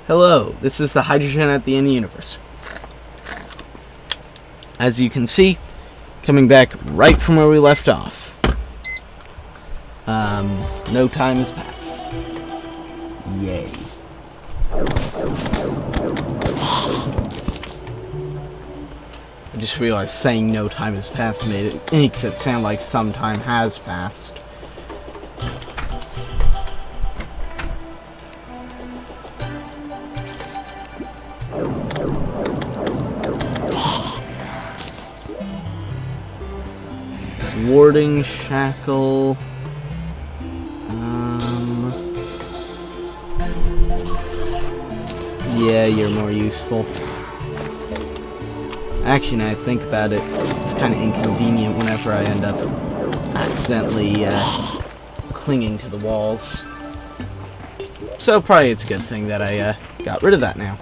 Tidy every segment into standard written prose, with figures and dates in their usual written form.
Hello, this is the hydrogen at the end of the universe. As you can see, coming back right from where we left off. No time has passed. Yay. I just realized saying no time has passed makes it sound like some time has passed. Warding shackle. Yeah, you're more useful. Actually, now I think about it, it's kind of inconvenient whenever I end up accidentally clinging to the walls. So probably it's a good thing that I got rid of that now.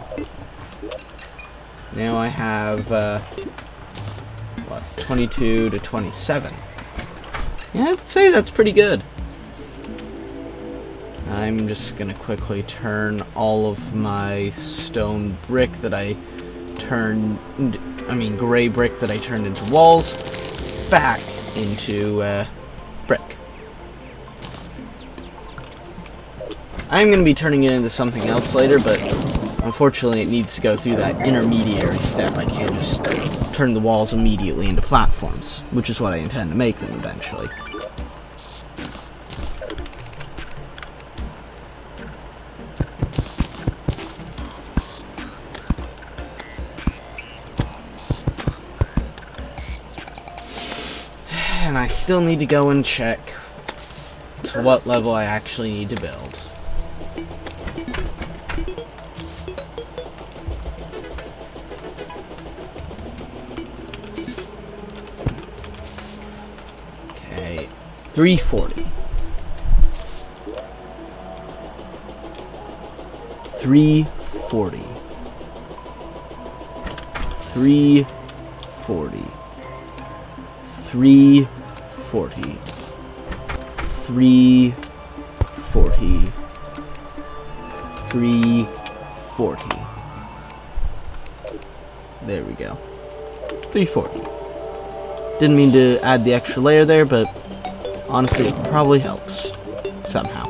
Now I have, 22 to 27. Yeah, I'd say that's pretty good. I'm just gonna quickly turn all of my stone brick that I gray brick that I turned into walls back into brick. I'm gonna be turning it into something else later, but unfortunately it needs to go through that intermediary step. I can't just turn the walls immediately into platforms, which is what I intend to make them eventually. And I still need to go and check to what level I actually need to build. Okay, 340. 340. 340. 340. 340. 340. There we go. 340. Didn't mean to add the extra layer there, but honestly it probably helps somehow.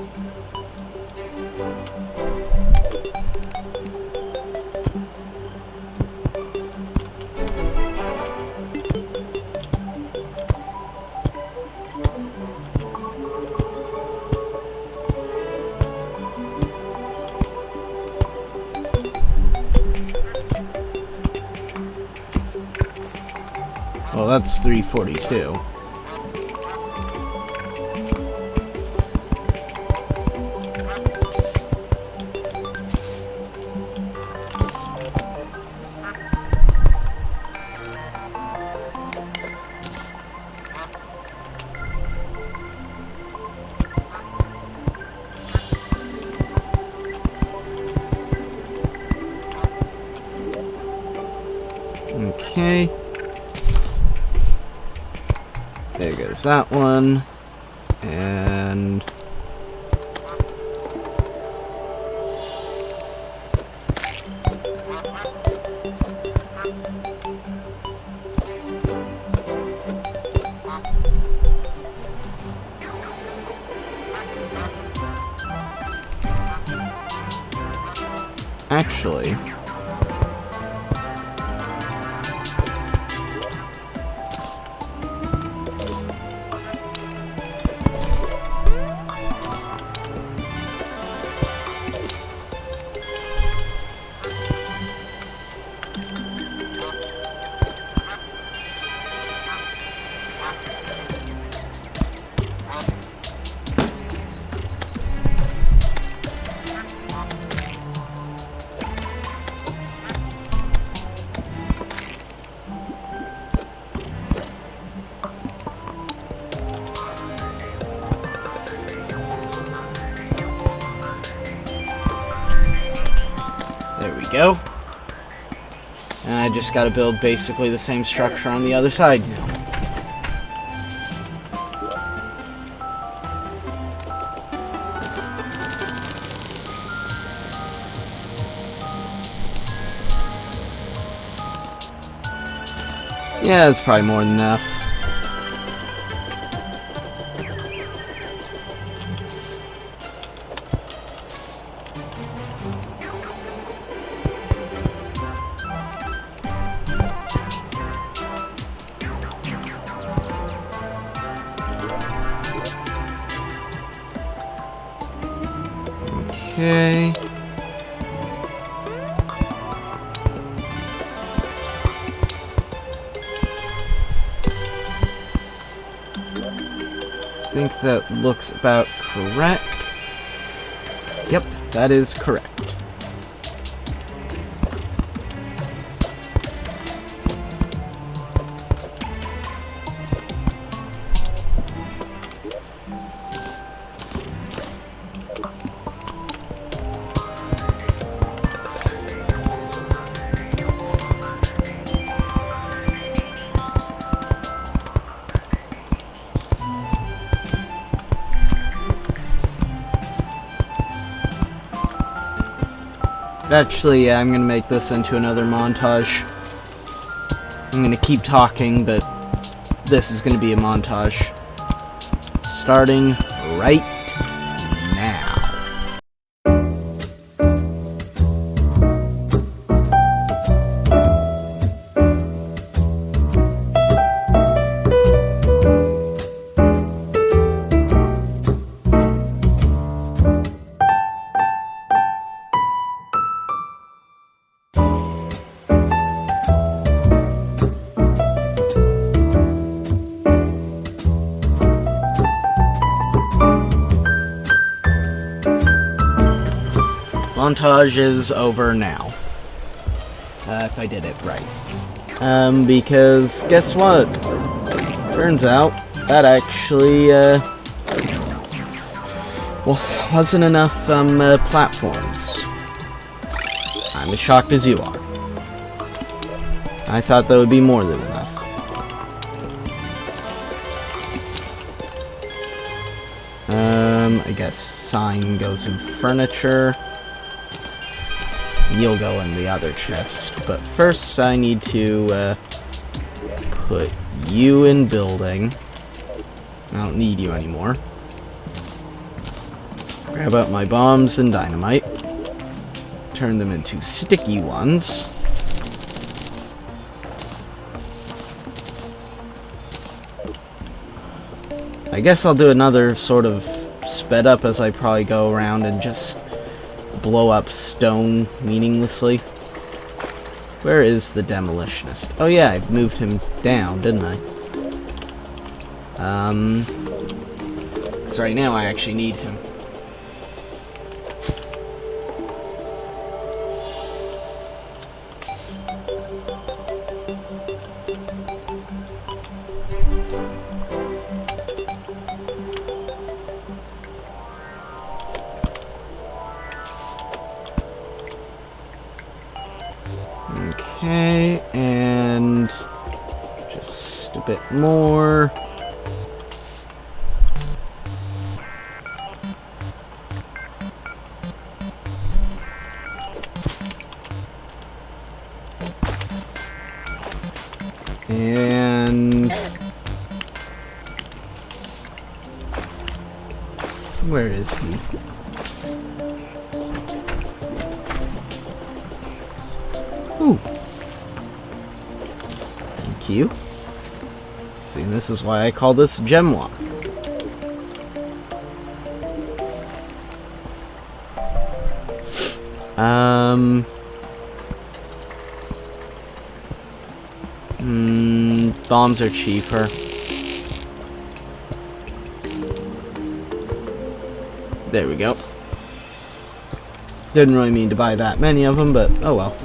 Well, that's 342. Okay. There goes that one. And actually, go. And I just gotta build basically the same structure on the other side now. Yeah, it's probably more than enough. Okay. I think that looks about correct. Yep, that is correct. Actually, yeah, I'm gonna make this into another montage. I'm gonna keep talking, but this is gonna be a montage. Starting right now. Montage is over now. If I did it right. Because guess what? Turns out that actually, well, wasn't enough, platforms. I'm as shocked as you are. I thought that would be more than enough. I guess sign goes in furniture. You'll go in the other chest. But first I need to put you in building. I don't need you anymore. Grab out my bombs and dynamite. Turn them into sticky ones. I guess I'll do another sort of sped up as I probably go around and just blow up stone meaninglessly. Where is the demolitionist? Oh yeah, I moved him down, didn't I? So right now I actually need him. Okay, and just a bit more. And where is he? Ooh. Thank you. See, this is why I call this Gem Walk. Bombs are cheaper. There we go. Didn't really mean to buy that many of them, but oh well.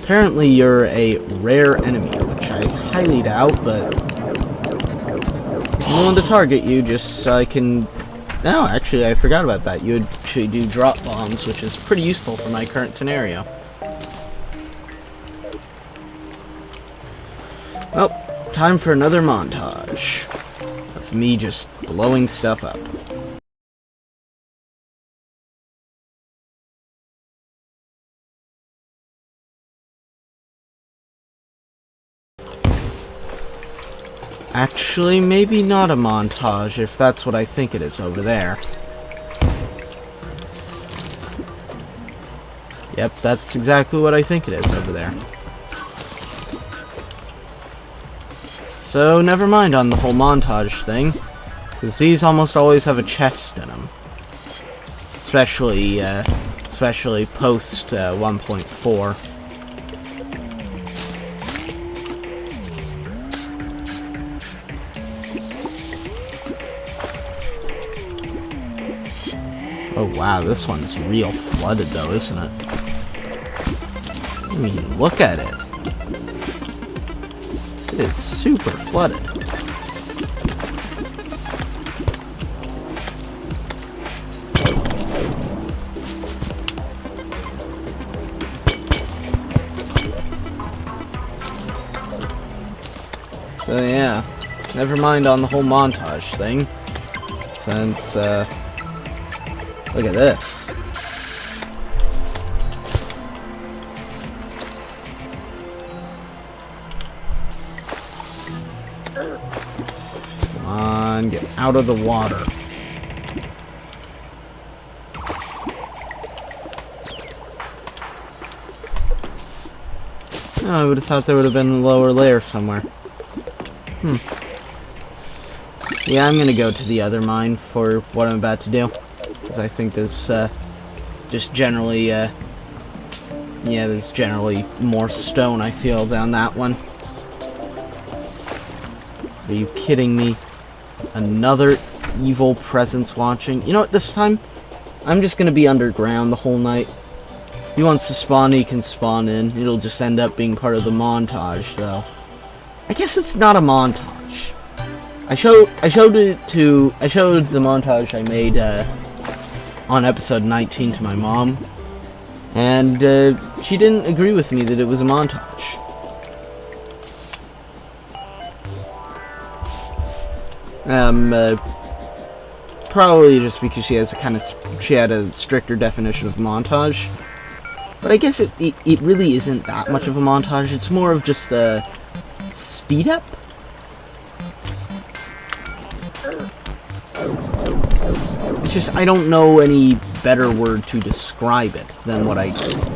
Apparently you're a rare enemy, which I highly doubt, but I'm willing to target you just so I can... No, actually, I forgot about that. You actually do drop bombs, which is pretty useful for my current scenario. Well, time for another montage of me just blowing stuff up. Actually, maybe not a montage, if that's what I think it is over there. Yep, that's exactly what I think it is over there. So, never mind on the whole montage thing, because these almost always have a chest in them. Especially post 1.4. Oh wow, this one's real flooded though, isn't it? I mean, look at it. It is super flooded. So yeah, never mind on the whole montage thing, since, look at this. Come on, get out of the water. Oh, I would have thought there would have been a lower layer somewhere. Yeah, I'm gonna go to the other mine for what I'm about to do. Because I think there's, just generally, yeah, there's generally more stone, I feel, down that one. Are you kidding me? Another evil presence watching. You know what, this time, I'm just gonna be underground the whole night. If he wants to spawn, he can spawn in. It'll just end up being part of the montage, though. I guess it's not a montage. I showed the montage I made, on episode 19 to my mom, and she didn't agree with me that it was a montage. Probably just because she had a stricter definition of montage. But I guess it really isn't that much of a montage. It's more of just a speed up. It's just, I don't know any better word to describe it than what I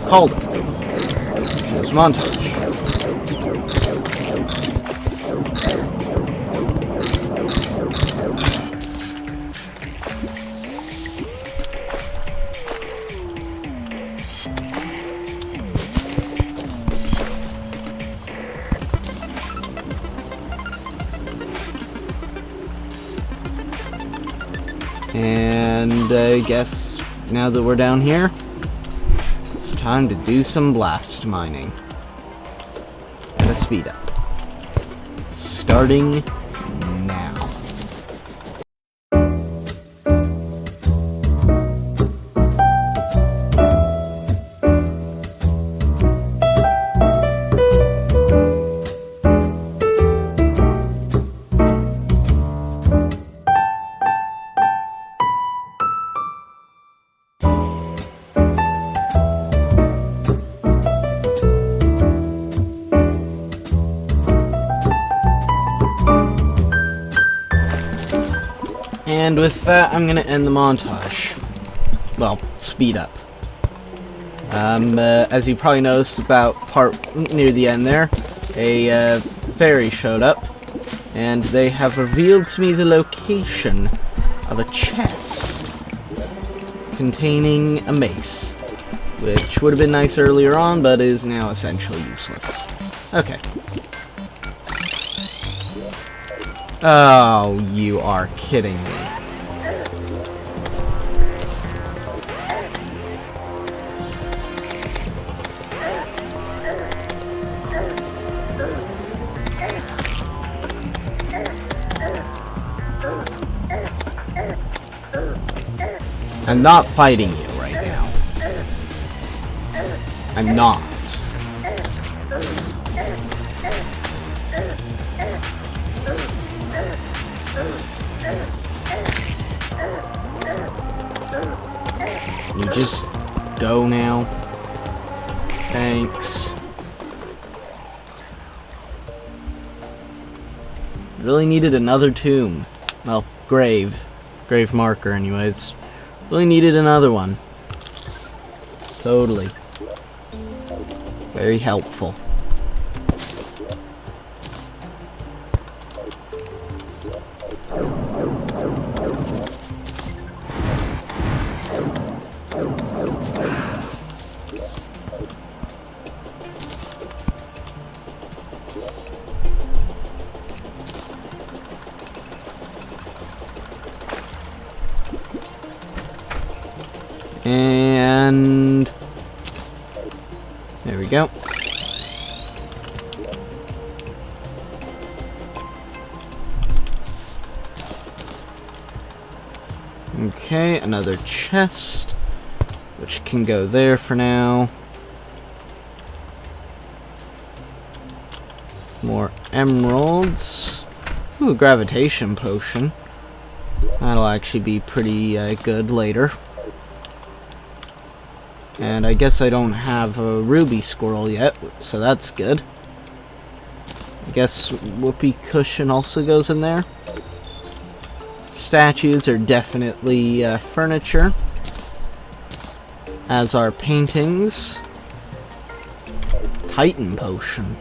called it. This montage. And I guess now that we're down here, it's time to do some blast mining. And a speed up. Starting now. And with that, I'm gonna end the montage. Well, speed up. As you probably noticed, about near the end there, a fairy showed up, and they have revealed to me the location of a chest containing a mace, which would have been nice earlier on, but is now essentially useless. Okay. Oh, you are kidding me. I'm not fighting you right now. I'm not. Can you just go now? Thanks. Really needed another tomb. Well, grave. Grave marker, anyways. Really needed another one. Totally. Very helpful. And there we go. Okay, another chest, which can go there for now. More emeralds. Ooh, a gravitation potion. That'll actually be pretty good later. And I guess I don't have a ruby squirrel yet, so that's good. I guess whoopee cushion also goes in there. Statues are definitely furniture, as are paintings. Titan potion.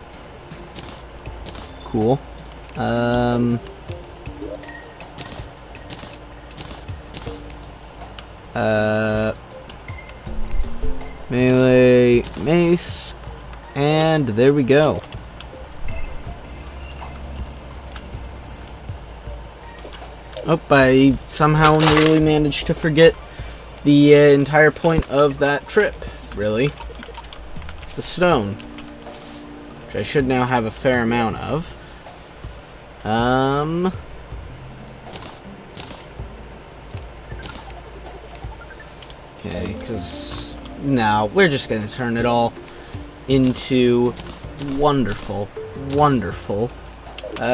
Cool. Melee mace, and there we go. Oh, I somehow nearly managed to forget the entire point of that trip, really. The stone, which I should now have a fair amount of. Okay, because now we're just going to turn it all into wonderful, wonderful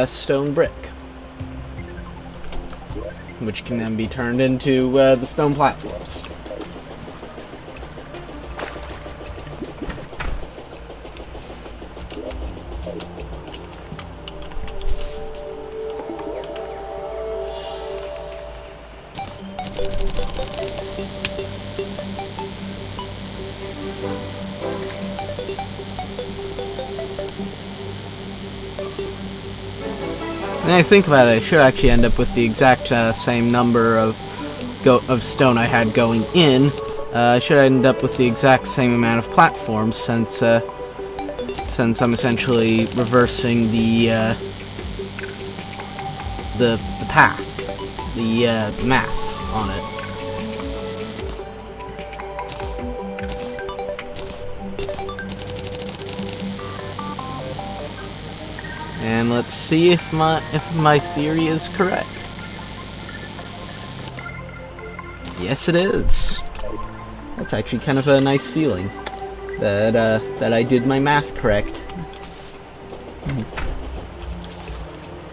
stone brick, which can then be turned into the stone platforms. And I think about it, I should actually end up with the exact same number of stone I had going in. I should end up with the exact same amount of platforms, since I'm essentially reversing the path, the math on it. And let's see if my theory is correct. Yes, it is. That's actually kind of a nice feeling that I did my math correct.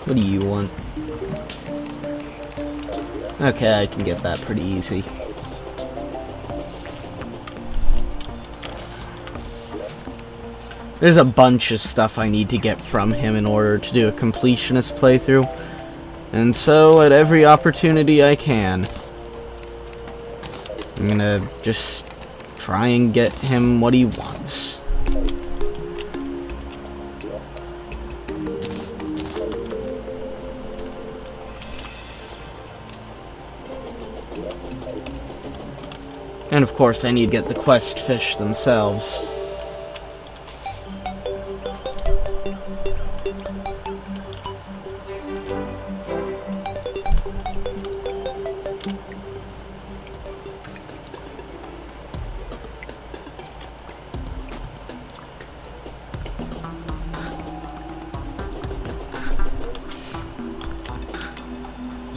What do you want? Okay, I can get that pretty easy. There's a bunch of stuff I need to get from him in order to do a completionist playthrough. And so, at every opportunity I can, I'm gonna just try and get him what he wants. And of course, I need to get the quest fish themselves.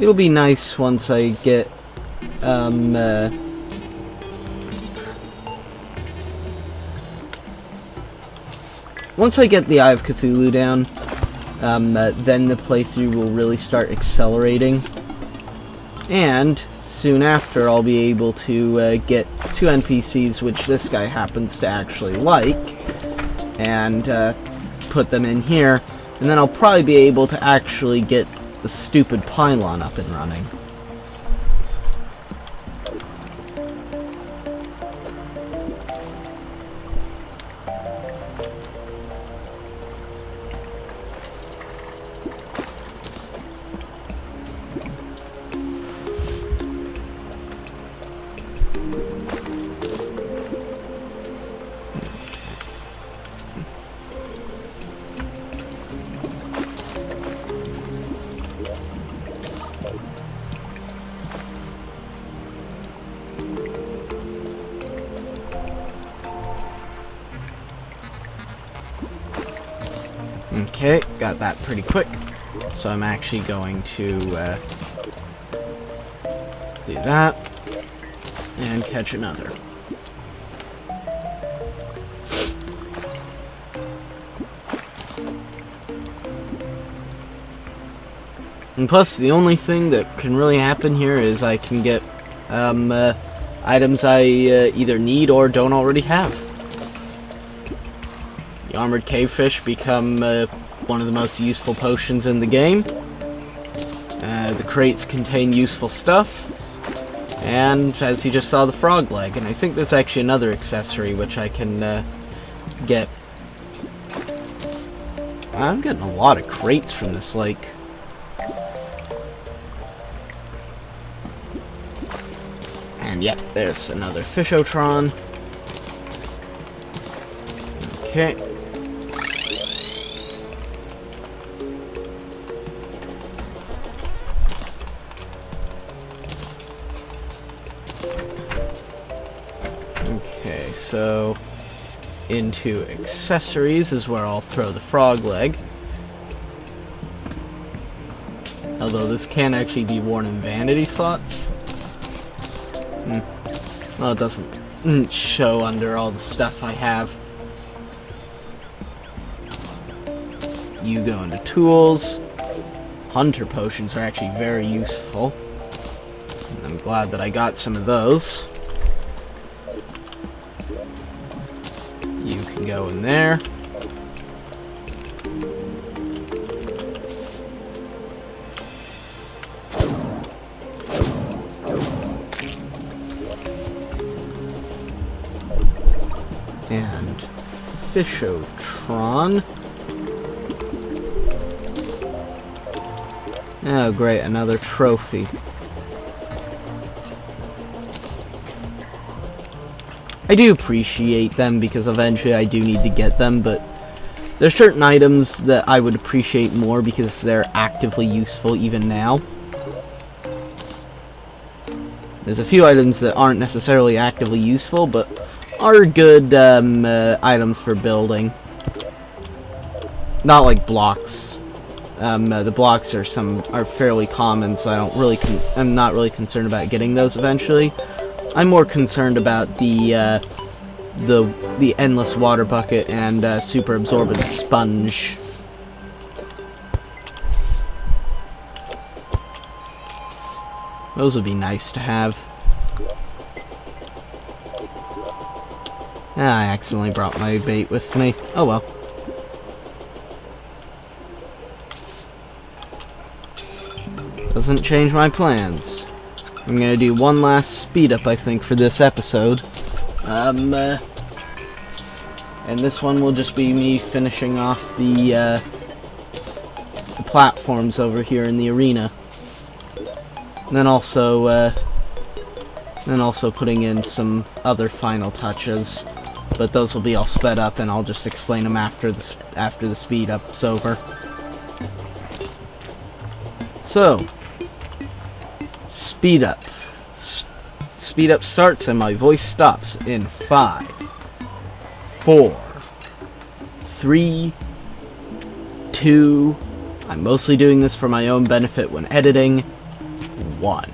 It'll be nice once I get, once I get the Eye of Cthulhu down, then the playthrough will really start accelerating. And soon after, I'll be able to get 2 NPCs, which this guy happens to actually like, and put them in here, And then I'll probably be able to actually get the stupid pylon up and running. Okay, got that pretty quick. So I'm actually going to do that and catch another. And plus, the only thing that can really happen here is I can get items I either need or don't already have. The armored cavefish become one of the most useful potions in the game. The crates contain useful stuff. And, as you just saw, the frog leg. And I think there's actually another accessory which I can get. I'm getting a lot of crates from this lake. And yep, there's another Fishotron. Okay. Okay, so into accessories is where I'll throw the frog leg. Although this can actually be worn in vanity slots. Well, it doesn't show under all the stuff I have. You go into tools. Hunter potions are actually very useful. And I'm glad that I got some of those. You can go in there. And Fishotron. Oh great, another trophy. I do appreciate them because eventually I do need to get them, but there's certain items that I would appreciate more because they're actively useful even now. There's a few items that aren't necessarily actively useful, but are good items for building. Not like blocks. The blocks are fairly common, so I'm not really concerned about getting those eventually. I'm more concerned about the endless water bucket and super absorbent sponge. Those would be nice to have. I accidentally brought my bait with me. Oh well. Doesn't change my plans. I'm gonna do one last speed up, I think, for this episode. And this one will just be me finishing off the platforms over here in the arena. And then also putting in some other final touches. But those will be all sped up, and I'll just explain them after the speed up's over. So, speed up. Speed up starts and my voice stops in 5, 4, 3, 2. I'm mostly doing this for my own benefit when editing. 1.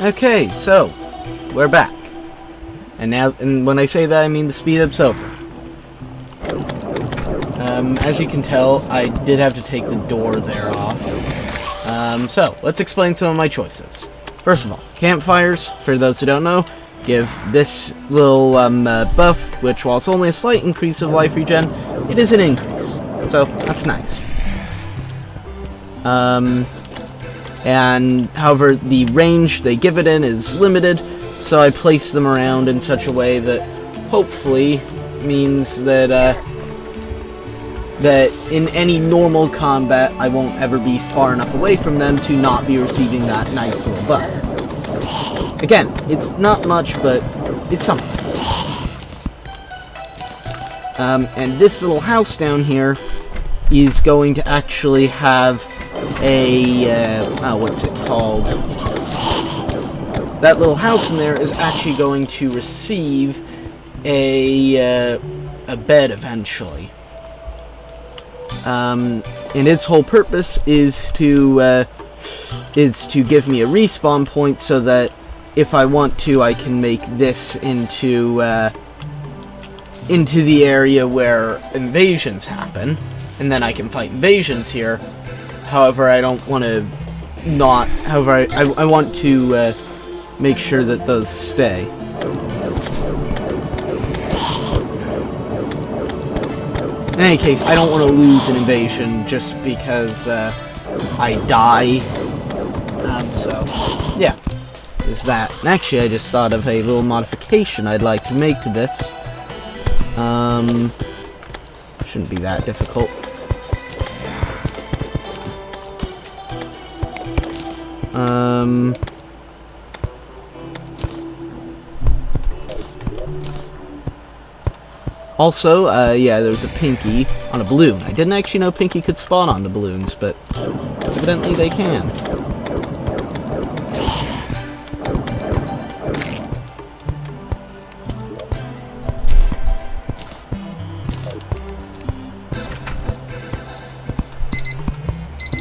Okay, so we're back. And when I say that, I mean the speed up's over. As you can tell, I did have to take the door there off. So, let's explain some of my choices. First of all, campfires, for those who don't know, give this little buff, which while it's only a slight increase of life regen, it is an increase. So, that's nice. And however, the range they give it in is limited, so I place them around in such a way that hopefully means that that in any normal combat I won't ever be far enough away from them to not be receiving that nice little buff. Again, it's not much, but it's something. And this little house down here is going to actually have a, what's it called? That little house in there is actually going to receive a bed eventually. And its whole purpose is to give me a respawn point so that if I want to, I can make this into the area where invasions happen, and then I can fight invasions here. However, I don't want to not... However, I want to make sure that those stay. In any case, I don't want to lose an invasion just because I die. So, yeah. There's that. And actually, I just thought of a little modification I'd like to make to this. Shouldn't be that difficult. Also, yeah, there was a Pinky on a balloon. I didn't actually know Pinky could spawn on the balloons, but evidently they can.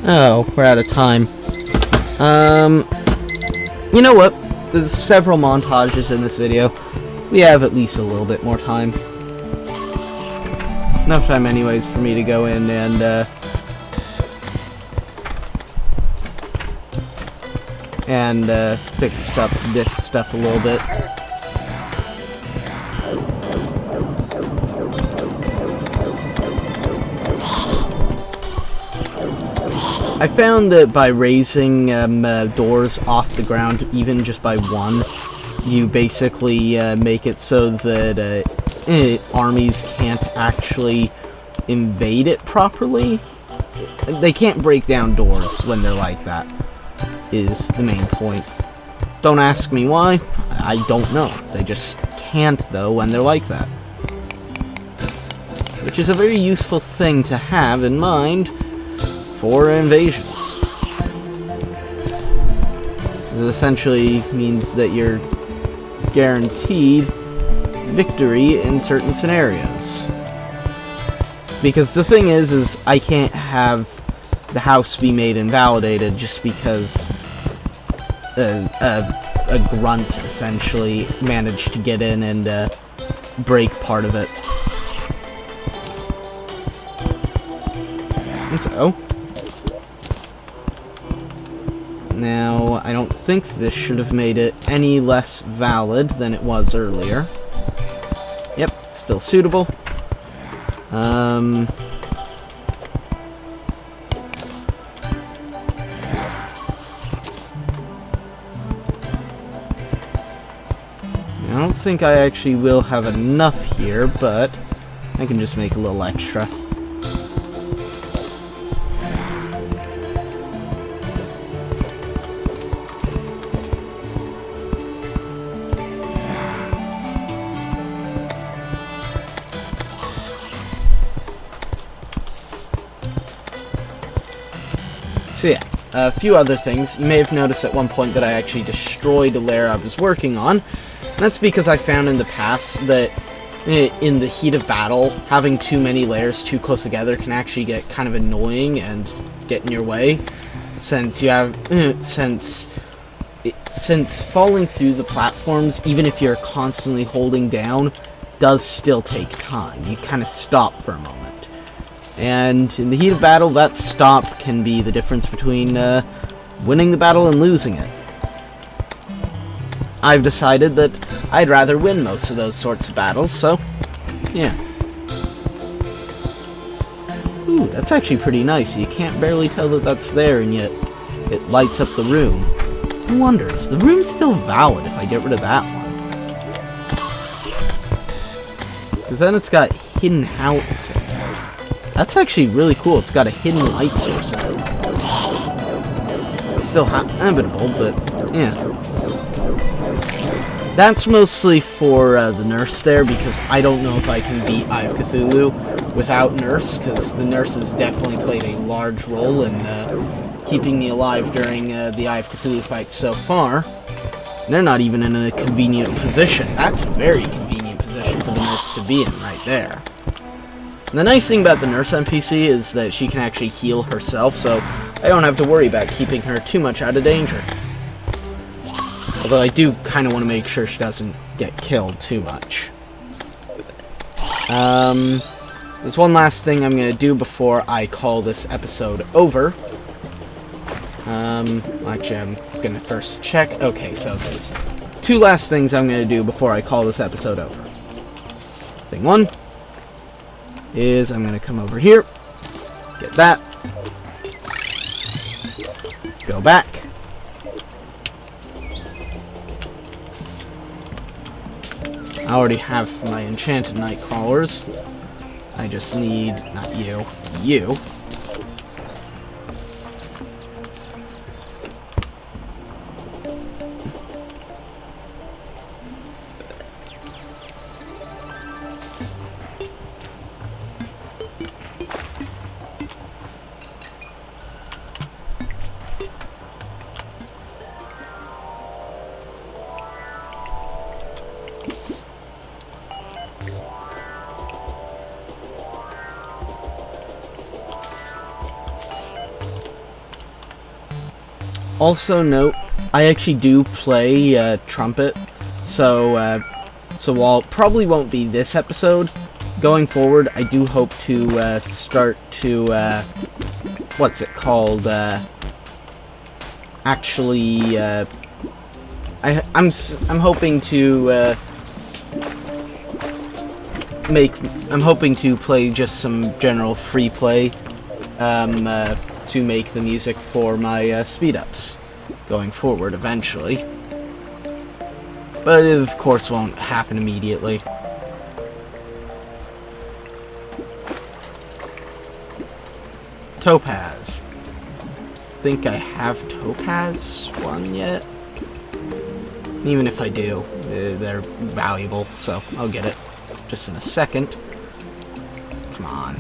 Oh, we're out of time. You know what? There's several montages in this video. We have at least a little bit more time. Enough time anyways for me to go in and fix up this stuff a little bit. I found that by raising doors off the ground, even just by one, you basically make it so that armies can't actually invade it properly. They can't break down doors when they're like that, is the main point. Don't ask me why, I don't know. They just can't, though, when they're like that. Which is a very useful thing to have in mind for invasions. It essentially means that you're guaranteed victory in certain scenarios. Because the thing is I can't have the house be made invalidated just because a grunt essentially managed to get in and break part of it. And so, now I don't think this should have made it any less valid than it was earlier. Yep, it's still suitable. I don't think I actually will have enough here, but I can just make a little extra. So yeah, a few other things. You may have noticed at one point that I actually destroyed a lair I was working on. That's because I found in the past that in the heat of battle, having too many layers too close together can actually get kind of annoying and get in your way. Since you have, since since falling through the platforms, even if you're constantly holding down, does still take time. You kind of stop for a moment. And in the heat of battle, that stop can be the difference between winning the battle and losing it. I've decided that I'd rather win most of those sorts of battles, so yeah. Ooh, that's actually pretty nice. You can't barely tell that that's there, and yet it lights up the room. I wonder, is the room still valid if I get rid of that one? Because then it's got hidden housing. That's actually really cool. It's got a hidden light source in it. It's still habitable, but yeah. That's mostly for the nurse there, because I don't know if I can beat Eye of Cthulhu without nurse, because the nurse has definitely played a large role in keeping me alive during the Eye of Cthulhu fight so far. They're not even in a convenient position. That's a very convenient position for the nurse to be in right there. And the nice thing about the nurse NPC is that she can actually heal herself, so I don't have to worry about keeping her too much out of danger. Although I do kind of want to make sure she doesn't get killed too much. There's one last thing I'm going to do before I call this episode over. Actually, I'm going to first check. Okay, so there's two last things I'm going to do before I call this episode over. Thing one is I'm going to come over here, get that, go back, I already have my enchanted night crawlers. I just need, not you, you. Also note, I actually do play trumpet, so while it probably won't be this episode, going forward, I do hope to start to what's it called? Actually, I'm hoping to I'm hoping to play just some general free play. To make the music for my speed-ups going forward eventually. But it of course won't happen immediately. Topaz. Think I have Topaz one yet? Even if I do, they're valuable, so I'll get it just in a second. Come on.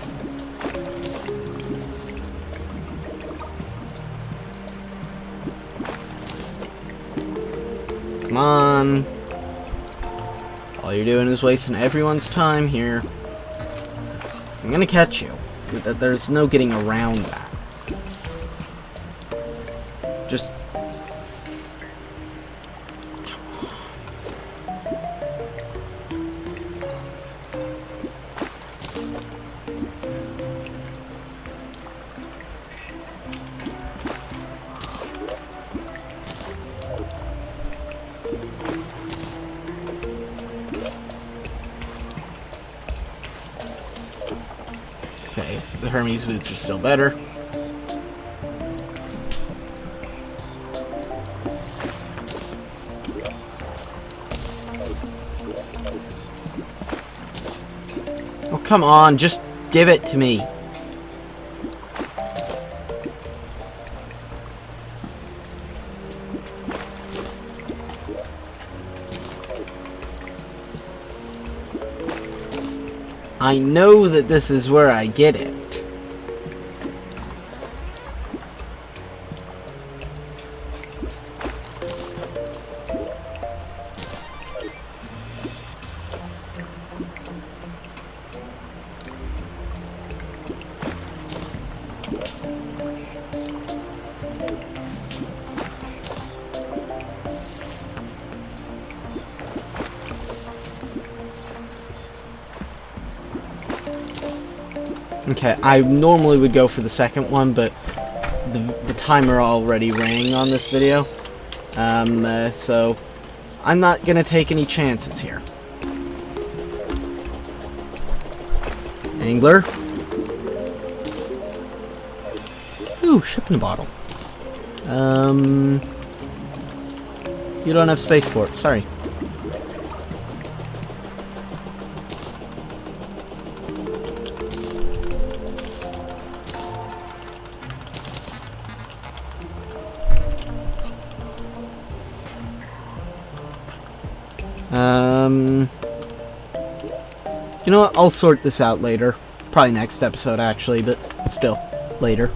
Come on. All you're doing is wasting everyone's time here. I'm gonna catch you. There's no getting around that. Just... Okay, the Hermes boots are still better. Oh, come on, just give it to me. I know that this is where I get it. Okay, I normally would go for the second one, but the timer already rang on this video. So I'm not gonna take any chances here. Angler. Ooh, shipping bottle. You don't have space for it, sorry. You know what? I'll sort this out later. Probably next episode, actually, but still, later.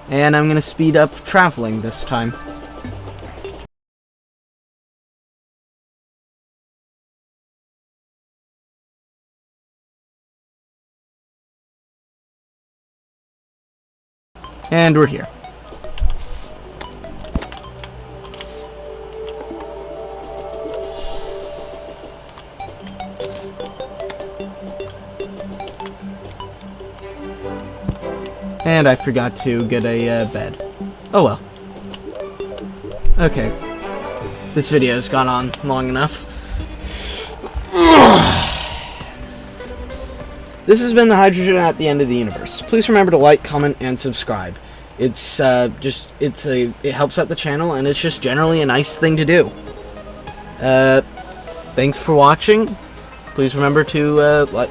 And I'm gonna speed up traveling this time. And we're here. And I forgot to get a bed. Oh well. Okay. This video has gone on long enough. This has been the hydrogen at the end of the universe. Please remember to like, comment, and subscribe. It's it helps out the channel, and it's just generally a nice thing to do. Thanks for watching. Please remember to like.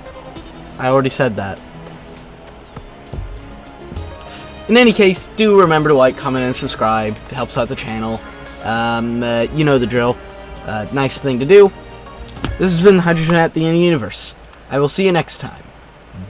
I already said that. In any case, do remember to like, comment, and subscribe. It helps out the channel. You know the drill. Nice thing to do. This has been Hydrogen at the End of the Universe. I will see you next time.